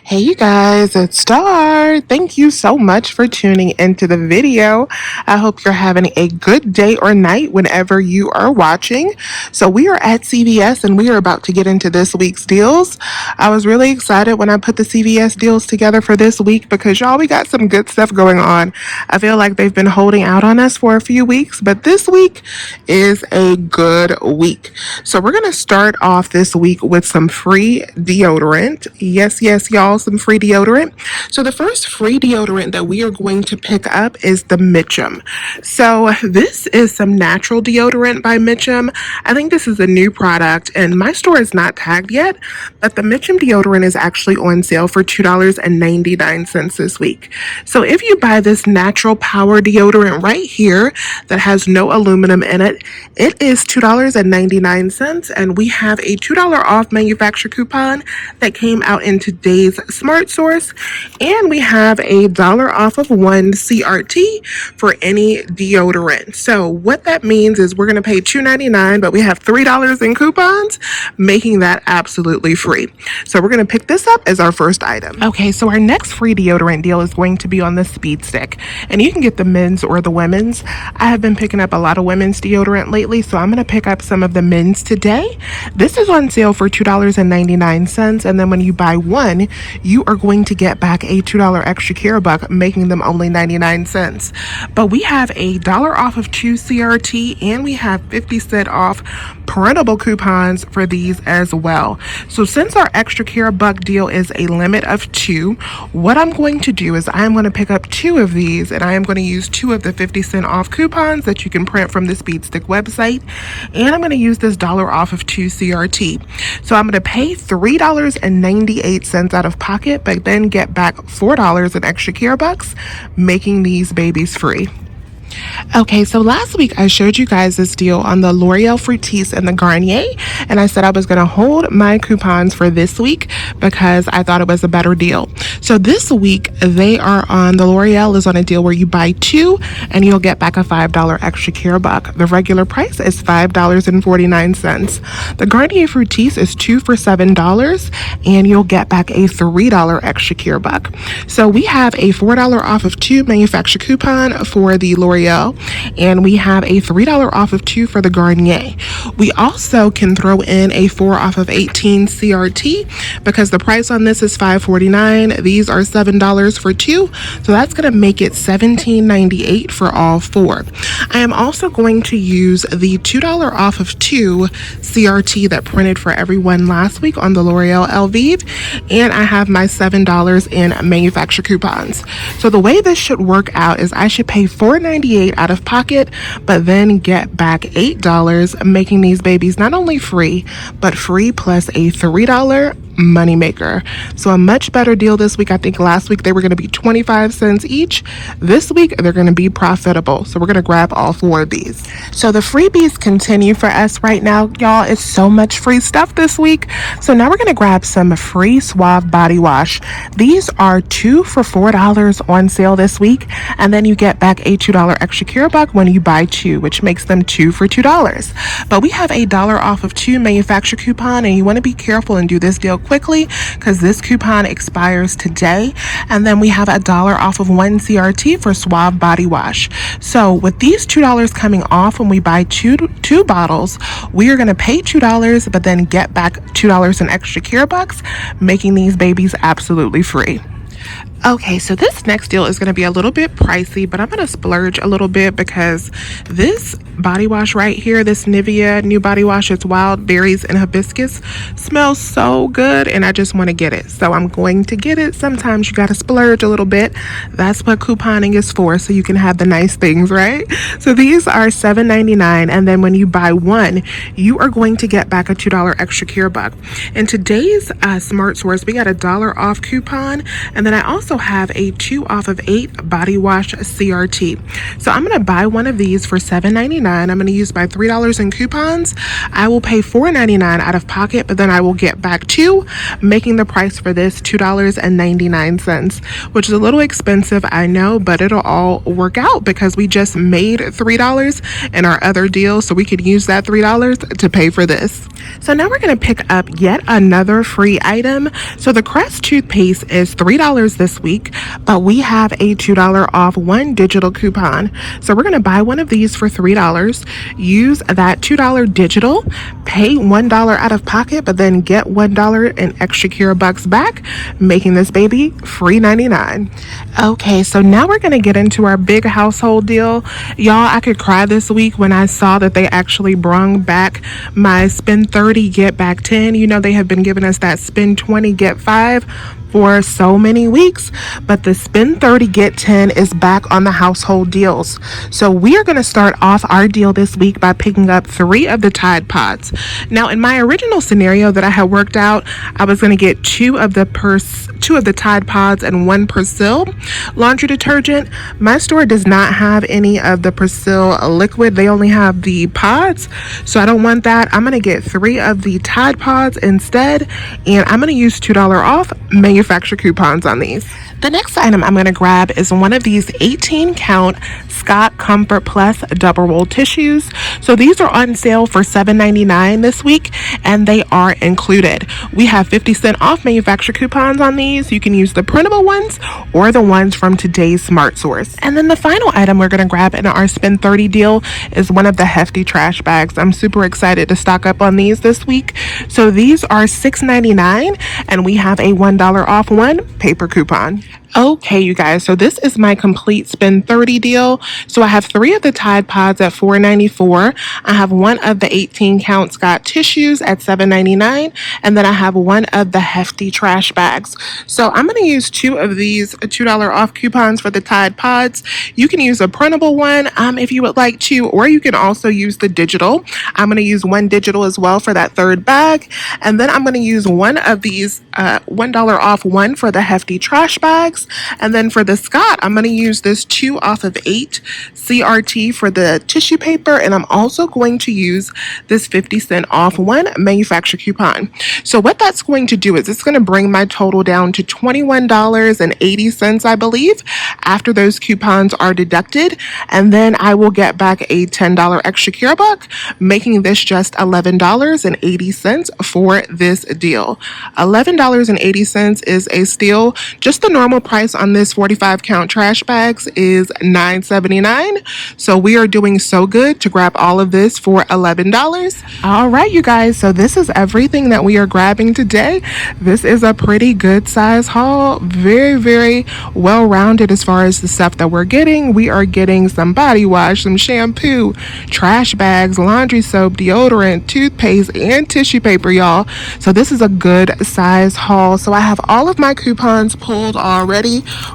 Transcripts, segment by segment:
Hey you guys, it's Star. Thank you so much for tuning into the video. I hope you're having a good day or night whenever you are watching. So we are at CVS and we are about to get into this week's deals. I was really excited when I put the CVS deals together for this week because y'all, we got some good stuff going on. I feel like they've been holding out on us for a few weeks, but this week is a good week. So we're going to start off this week with some free deodorant. Yes, y'all, some free deodorant. So the first free deodorant that we are going to pick up is the Mitchum. So this is some natural deodorant by Mitchum. I think this is a new product and my store is not tagged yet, but the Mitchum deodorant is actually on sale for $2.99 this week. So if you buy this natural power deodorant right here that has no aluminum in it, it is $2.99 and we have a $2 off manufacturer coupon that came out in today's Smart Source, and we have a dollar off of one CRT for any deodorant. So what that means is we're going to pay $2.99, but we have $3 in coupons, making that absolutely free. So we're going to pick this up as our first item. Okay, so our next free deodorant deal is going to be on the Speed Stick, and you can get the men's or the women's. I have been picking up a lot of women's deodorant lately, so I'm going to pick up some of the men's today. This is on sale for $2.99, and then when you buy one, you are going to get back a $2 extra care buck, making them only 99 cents. But we have a dollar off of 2 CRT, and we have 50% off printable coupons for these as well. So since our extra care buck deal is a limit of 2, what I'm going to do is I'm going to pick up 2 of these, and I am going to use 2 of the 50% off coupons that you can print from the Speed Stick website, and I'm going to use this dollar off of 2 CRT. So I'm going to pay $3.98 out of pocket, but then get back $4 in extra care bucks, making these babies free. Okay, so last week I showed you guys this deal on the L'Oreal Fructis and the Garnier, and I said I was going to hold my coupons for this week because I thought it was a better deal. So this week they are on, the L'Oreal is on a deal where you buy 2 and you'll get back a $5 extra care buck. The regular price is $5.49. The Garnier Fructis is 2 for $7 and you'll get back a $3 extra care buck. So we have a $4 off of 2 manufacturer coupon for the L'Oreal, and we have a $3 off of 2 for the Garnier. We also can throw in a 4 off of 18 CRT because the price on this is $5.49. These are $7 for 2, so that's going to make it $17.98 for all 4. I am also going to use the $2 off of 2 CRT that printed for everyone last week on the L'Oreal Elvive, and I have my $7 in manufacturer coupons. So the way this should work out is I should pay $4.98 out of pocket, but then get back $8, making these babies not only free, but free plus a $3 moneymaker. So a much better deal this week. I think last week they were going to be 25 cents each. This week they're going to be profitable. So we're going to grab all 4 of these. So the freebies continue for us right now, y'all. It's so much free stuff this week. So now we're going to grab some free Suave body wash. These are 2 for $4 on sale this week, and then you get back a $2 extra care buck when you buy 2, which makes them 2 for $2. But we have a dollar off of 2 manufacturer coupon, and you want to be careful and do this deal quickly because this coupon expires today. And then we have a dollar off of 1 CRT for Suave body wash. So with these $2 coming off when we buy two bottles, we are going to pay $2 but then get back $2 in extra care bucks, making these babies absolutely free. Okay, so this next deal is going to be a little bit pricey, but I'm going to splurge a little bit because this body wash right here, this Nivea new body wash, it's wild berries and hibiscus, smells so good and I just want to get it. So I'm going to get it. Sometimes you got to splurge a little bit. That's what couponing is for, so you can have the nice things, right? So these are $7.99, and then when you buy 1, you are going to get back a $2 extra care buck. In today's Smart Source, we got a dollar off coupon, and then then I also have a 2 off of 8 body wash CRT. So I'm going to buy one of these for $7.99. I'm going to use my $3 in coupons. I will pay $4.99 out of pocket, but then I will get back $2, making the price for this $2.99, which is a little expensive, I know, but it'll all work out because we just made $3 in our other deal, so we could use that $3 to pay for this. So now we're going to pick up yet another free item. So the Crest Toothpaste is $3 this week, but we have a $2 off one digital coupon. So we're going to buy one of these for $3, use that $2 digital, pay $1 out of pocket, but then get $1 in extra cure bucks back, making this baby free 99. Okay, so now we're going to get into our big household deal. Y'all, I could cry this week when I saw that they actually brung back my spend 30, get back 10. You know, they have been giving us that spend 20, get 5 for so many weeks, but the spend 30, get 10 is back on the household deals. So we are going to start off our deal this week by picking up 3 of the Tide Pods. Now, in my original scenario that I had worked out, I was going to get 2 of the Tide Pods and 1 Persil laundry detergent. My store does not have any of the Persil liquid. They only have the pods, so I don't want that. I'm going to get 3 of the Tide Pods instead, and I'm going to use $2 off manufacturer coupons on these. The next item I'm going to grab is one of these 18 count Scott Comfort Plus double roll tissues. So these are on sale for $7.99 this week, and they are included. We have 50% off manufacturer coupons on these. You can use the printable ones or the ones from today's Smart Source. And then the final item we're going to grab in our spend 30 deal is one of the hefty trash bags. I'm super excited to stock up on these this week. So these are $6.99, and we have a $1 off one paper coupon. Okay, you guys, so this is my complete spend 30 deal. So I have 3 of the Tide Pods at $4.94. I have 1 of the 18 count Scott tissues at $7.99, and then I have 1 of the hefty trash bags. So I'm going to use 2 of these $2 off coupons for the Tide Pods. You can use a printable one if you would like to, or you can also use the digital. I'm going to use 1 digital as well for that 3rd bag, and then I'm going to use 1 of these $1 off one for the hefty trash bags. And then for the Scott, I'm going to use this 2 off of 8 CRT for the tissue paper, and I'm also going to use this 50% off one manufacturer coupon. So what that's going to do is it's going to bring my total down to $21.80, I believe, after those coupons are deducted, and then I will get back a $10 extra cure buck, making this just $11.80 for this deal. $11.80 is a steal. Just the normal price on this 45 count trash bags is $9.79. So we are doing so good to grab all of this for $11. All right, you guys, so this is everything that we are grabbing today. This is a pretty good size haul. Very, very well rounded as far as the stuff that we're getting. We are getting some body wash, some shampoo, trash bags, laundry soap, deodorant, toothpaste, and tissue paper, y'all. So this is a good size haul. So I have all of my coupons pulled already,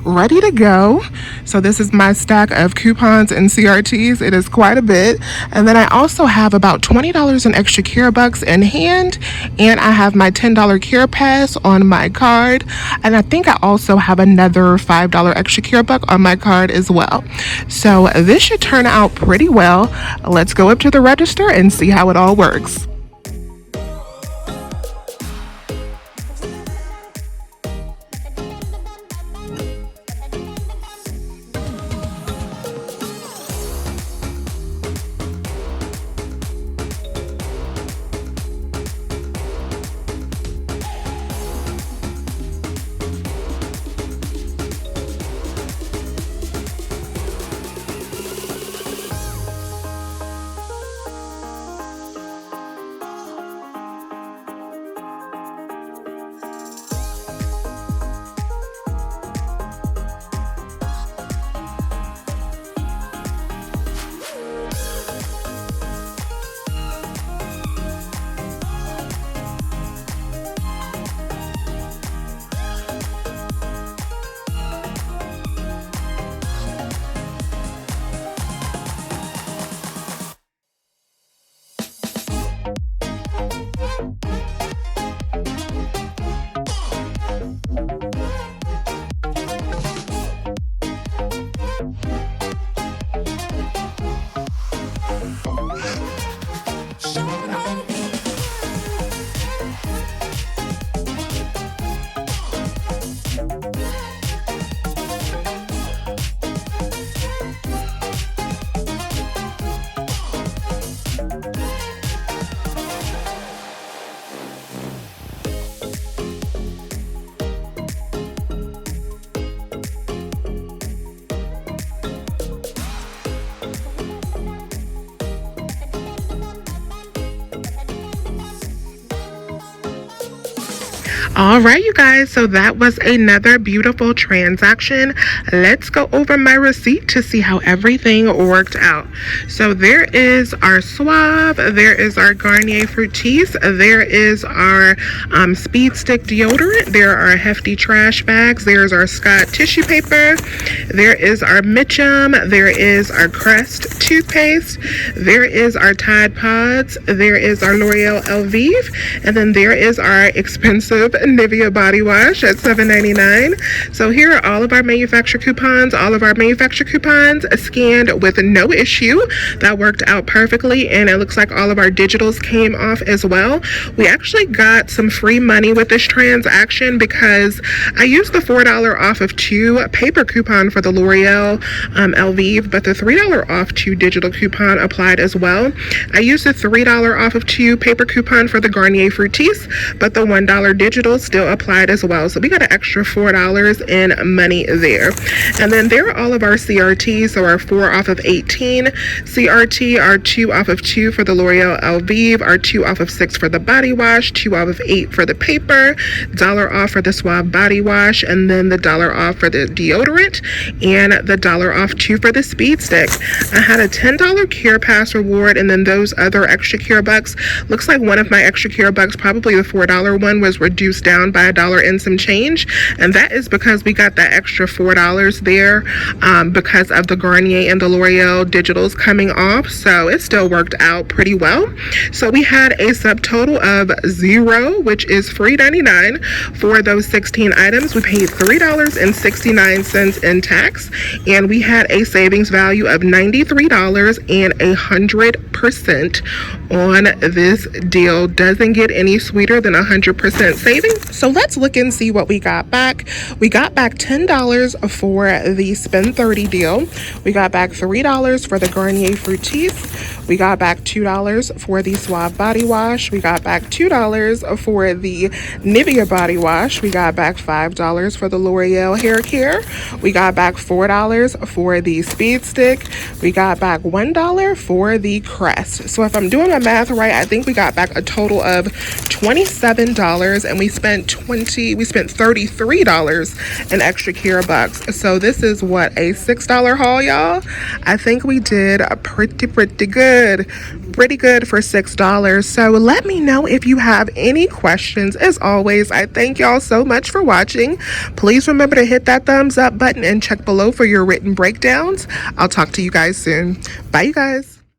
ready to go. So this is my stack of coupons and CRTs. It is quite a bit. And then I also have about $20 in extra care bucks in hand, and I have my $10 care pass on my card, and I think I also have another $5 extra care buck on my card as well. So this should turn out pretty well. Let's go up to the register and see how it all works. All right, you guys, so that was another beautiful transaction. Let's go over my receipt to see how everything worked out. So there is our Suave, there is our Garnier Fructis, there is our Speed Stick deodorant, there are hefty trash bags, there's our Scott tissue paper, there is our Mitchum, there is our Crest Toothpaste, there is our Tide Pods, there is our L'Oreal Elvive, and then there is our expensive Nivea body wash at $7.99. So here are all of our manufacturer coupons. All of our manufacturer coupons scanned with no issue. That worked out perfectly, and it looks like all of our digitals came off as well. We actually got some free money with this transaction because I used the $4 off of 2 paper coupon for the L'Oreal Elvive, but the $3 off 2 digital coupon applied as well. I used the $3 off of 2 paper coupon for the Garnier Fructis, but the $1 digital still applied as well. So we got an extra $4 in money there. And then there are all of our CRTs. So our 4 off of 18 CRT, our 2 off of 2 for the L'Oreal Elvive, our 2 off of 6 for the body wash, 2 off of 8 for the paper, $1 off for the Suave body wash, and then the $1 off for the deodorant, and the $1 off 2 for the Speed Stick. I had a $10 Care Pass reward, and then those other extra Care Bucks. Looks like one of my extra Care Bucks, probably the $4 one, was reduced down by $1 and some change, and that is because we got that extra $4 there because of the Garnier and the L'Oreal digitals coming off. So it still worked out pretty well. So we had a subtotal of $0, which is $3.99 for those 16 items. We paid $3.69 in tax, and we had a savings value of $93 and 100% on this deal. Doesn't get any sweeter than 100% savings. So let's look and see what we got back. We got back $10 for the Spend 30 deal. We got back $3 for the Garnier Fructis. We got back $2 for the Suave body wash. We got back $2 for the Nivea body wash. We got back $5 for the L'Oreal hair care. We got back $4 for the Speed Stick. We got back $1 for the Crest. So if I'm doing my math right, I think we got back a total of $27, and we spent $33 in extra Care Bucks. So this is what, a $6 haul, y'all? I think we did pretty good for $6. So let me know if you have any questions. As always, I thank y'all so much for watching. Please remember to hit that thumbs up button and check below for your written breakdowns. I'll talk to you guys soon. Bye, you guys.